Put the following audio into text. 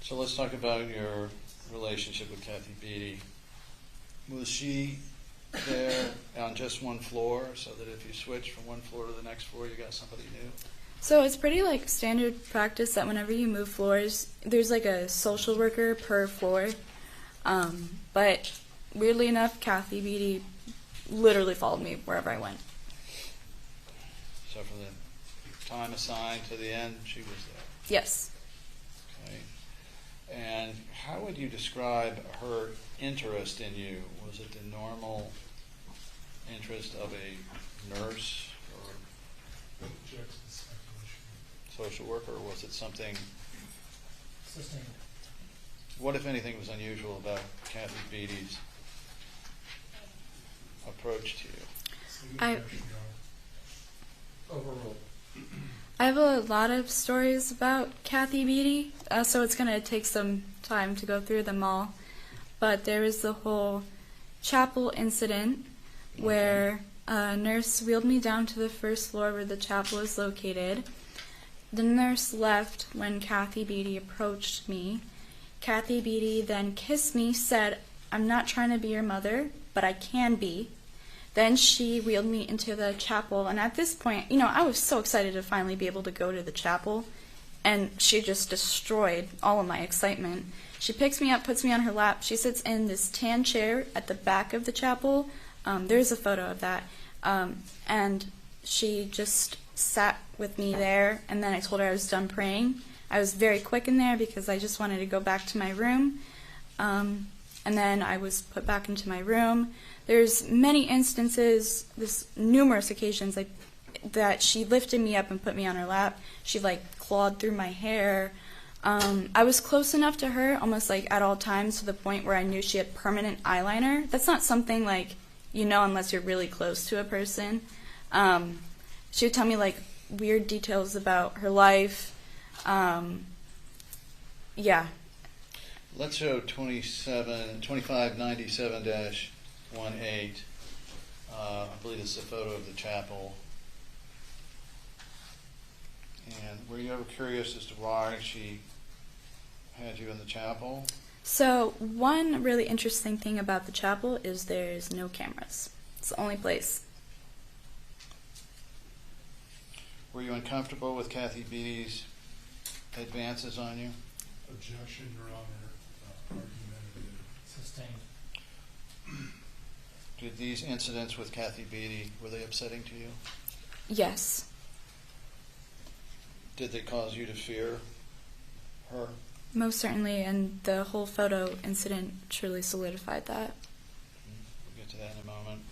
So let's talk about your relationship with Cathi Bedy. Was she there on just one floor, so that if you switched from one floor to the next floor, you got somebody new? So it's pretty like standard practice that whenever you move floors, there's like a social worker per floor. But weirdly enough, Cathi Bedy literally followed me wherever I went. So from the time assigned to the end, she was there. Yes. Okay. And how would you describe her interest in you? Was it the normal interest of a nurse or social worker, or was it something? Sustained. What, if anything, was unusual about Cathi Bedy's approach to you? Overruled. I have a lot of stories about Cathi Bedy, so it's going to take some time to go through them all. But there was the whole chapel incident where a nurse wheeled me down to the first floor where the chapel is located. The nurse left when Cathi Bedy approached me. Cathi Bedy then kissed me, said, "I'm not trying to be your mother, but I can be." Then she wheeled me into the chapel, and at this point, I was so excited to finally be able to go to the chapel, and she just destroyed all of my excitement. She picks me up, puts me on her lap. She sits in this tan chair at the back of the chapel. There's a photo of that. And she just sat with me there, and then I told her I was done praying. I was very quick in there because I just wanted to go back to my room. And then I was put back into my room. There's many instances, numerous occasions, that she lifted me up and put me on her lap. She clawed through my hair. I was close enough to her, almost at all times, to the point where I knew she had permanent eyeliner. That's not something unless you're really close to a person. She would tell me weird details about her life. Yeah. Let's show 2597-18. I believe this is a photo of the chapel. And were you ever curious as to why she had you in the chapel? So one really interesting thing about the chapel is there's no cameras. It's the only place. Were you uncomfortable with Cathi Bedy's advances on you? Objection, Your Honor. Argumentative. Sustained. Did these incidents with Cathi Bedy, were they upsetting to you? Yes. Did they cause you to fear her? Most certainly, and the whole photo incident truly solidified that. We'll get to that in a moment.